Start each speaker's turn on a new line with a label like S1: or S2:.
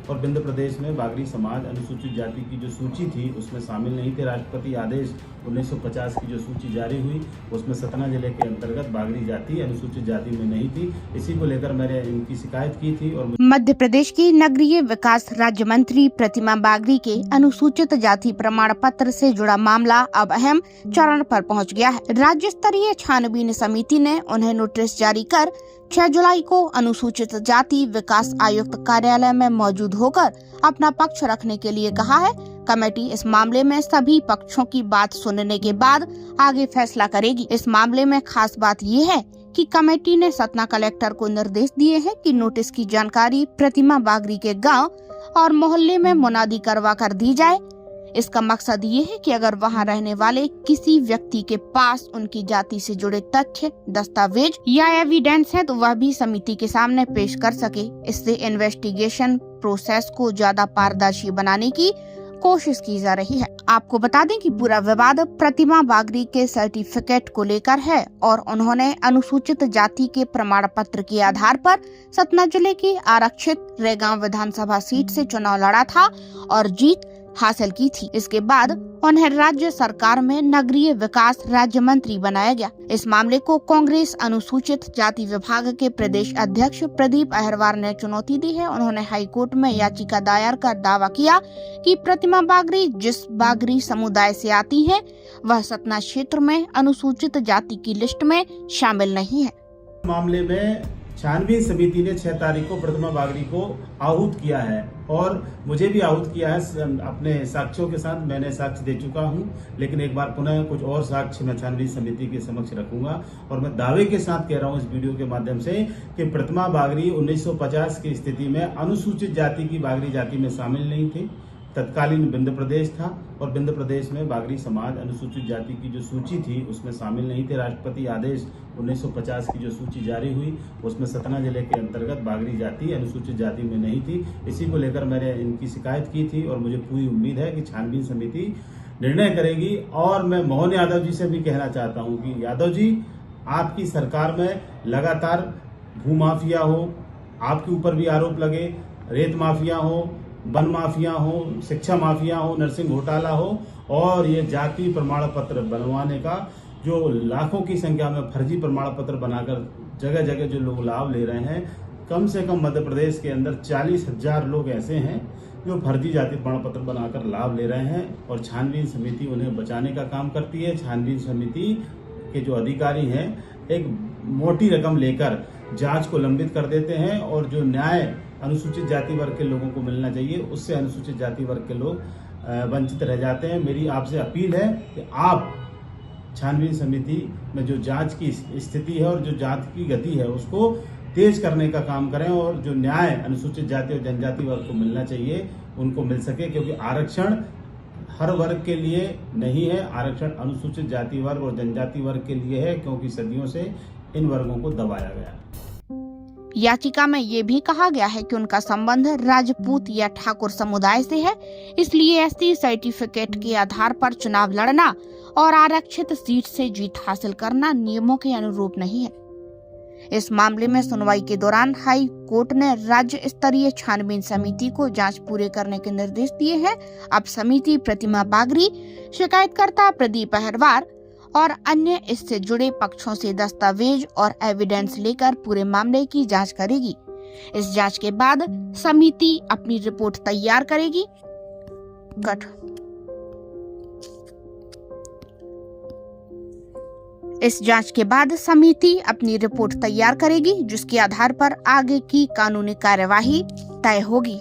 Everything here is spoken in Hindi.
S1: और विंध्य प्रदेश में बागड़ी समाज अनुसूचित जाति की जो सूची थी उसमें शामिल नहीं थे। राष्ट्रपति आदेश 1950 की जो सूची जारी हुई उसमें सतना जिले के अंतर्गत बागड़ी जाति अनुसूचित जाति में नहीं थी। इसी को लेकर मैंने इनकी शिकायत की थी। और
S2: मध्य प्रदेश की नगरीय विकास राज्य मंत्री प्रतिमा बागड़ी के अनुसूचित जाति प्रमाण पत्र से जुड़ा मामला अब अहम चरण पर पहुंच गया है। राज्य स्तरीय छानबीन समिति ने उन्हें नोटिस जारी कर 6 जुलाई को अनुसूचित जाति विकास आयुक्त कार्यालय में मौजूद होकर अपना पक्ष रखने के लिए कहा है। कमेटी इस मामले में सभी पक्षों की बात सुनने के बाद आगे फैसला करेगी। इस मामले में खास बात ये है कि कमेटी ने सतना कलेक्टर को निर्देश दिए हैं कि नोटिस की जानकारी प्रतिमा बागड़ी के गांव और मोहल्ले में मुनादी करवा कर दी जाए। इसका मकसद ये है कि अगर वहां रहने वाले किसी व्यक्ति के पास उनकी जाति से जुड़े तथ्य, दस्तावेज या एविडेंस है तो वह भी समिति के सामने पेश कर सके। इससे इन्वेस्टिगेशन प्रोसेस को ज्यादा पारदर्शी बनाने की कोशिश की जा रही है। आपको बता दें कि पूरा विवाद प्रतिमा बागड़ी के सर्टिफिकेट को लेकर है और उन्होंने अनुसूचित जाति के प्रमाण पत्र के आधार पर सतना जिले की आरक्षित रेगांव विधानसभा सीट से चुनाव लड़ा था और जीत हासिल की थी। इसके बाद उन्हें राज्य सरकार में नगरीय विकास राज्य मंत्री बनाया गया। इस मामले को कांग्रेस अनुसूचित जाति विभाग के प्रदेश अध्यक्ष प्रदीप अहिरवार ने चुनौती दी है। उन्होंने हाई कोर्ट में याचिका दायर कर दावा किया कि प्रतिमा बागड़ी जिस बागड़ी समुदाय से आती है वह सतना क्षेत्र में अनुसूचित जाति की लिस्ट में शामिल नहीं है।
S1: मामले में छानबीन समिति ने 6 तारीख को प्रतिमा बागड़ी को आहूत किया है और मुझे भी आहूत किया है। अपने साक्ष्यों के साथ मैंने साक्ष्य दे चुका हूं, लेकिन एक बार पुनः कुछ और साक्ष्य मैं छानबीन समिति के समक्ष रखूंगा। और मैं दावे के साथ कह रहा हूं इस वीडियो के माध्यम से कि प्रतिमा बागड़ी 1950 की स्थिति में अनुसूचित जाति की बागड़ी जाति में शामिल नहीं थी। तत्कालीन विंध्य प्रदेश था और विंध्य प्रदेश में बागड़ी समाज अनुसूचित जाति की जो सूची थी उसमें शामिल नहीं थे। राष्ट्रपति आदेश 1950 की जो सूची जारी हुई उसमें सतना जिले के अंतर्गत बागड़ी जाति अनुसूचित जाति में नहीं थी। इसी को लेकर मैंने इनकी शिकायत की थी और मुझे पूरी उम्मीद है कि छानबीन समिति निर्णय करेगी। और मैं मोहन यादव जी से भी कहना चाहता हूँ कि यादव जी, आपकी सरकार में लगातार भू माफिया हो, आपके ऊपर भी आरोप लगे, रेत माफिया हो, वन माफिया हो, शिक्षा माफिया हो, नर्सिंग घोटाला हो और ये जाति प्रमाण पत्र बनवाने का जो लाखों की संख्या में फर्जी प्रमाण पत्र बनाकर जगह जगह जो लोग लाभ ले रहे हैं, कम से कम मध्य प्रदेश के अंदर 40,000 लोग ऐसे हैं जो फर्जी जाति प्रमाण पत्र बनाकर लाभ ले रहे हैं और छानबीन समिति उन्हें बचाने का काम करती है। छानबीन समिति के जो अधिकारी हैं एक मोटी रकम लेकर जांच को लंबित कर देते हैं और जो न्याय अनुसूचित जाति वर्ग के लोगों को मिलना चाहिए उससे अनुसूचित जाति वर्ग के लोग वंचित रह जाते हैं। मेरी आपसे अपील है कि आप छानबीन समिति में जो जांच की स्थिति है और जो जांच की गति है उसको तेज करने का काम करें और जो न्याय अनुसूचित जाति और जनजाति वर्ग को मिलना चाहिए उनको मिल सके, क्योंकि आरक्षण हर वर्ग के लिए नहीं है, आरक्षण अनुसूचित जाति वर्ग और जनजाति वर्ग के लिए है, क्योंकि सदियों से इन वर्गों को दबाया गया।
S2: याचिका में ये भी कहा गया है कि उनका संबंध राजपूत या ठाकुर समुदाय से है, इसलिए एसटी सर्टिफिकेट के आधार पर चुनाव लड़ना और आरक्षित सीट से जीत हासिल करना नियमों के अनुरूप नहीं है। इस मामले में सुनवाई के दौरान हाई कोर्ट ने राज्य स्तरीय छानबीन समिति को जांच पूरे करने के निर्देश दिए हैं। अब समिति प्रतिमा बागड़ी, शिकायतकर्ता प्रदीप अहिरवार और अन्य इससे जुड़े पक्षों से दस्तावेज और एविडेंस लेकर पूरे मामले की जांच करेगी। इस जांच के बाद समिति अपनी रिपोर्ट तैयार करेगी। इस जांच के बाद समिति अपनी रिपोर्ट तैयार करेगी जिसके आधार पर आगे की कानूनी कार्यवाही तय होगी।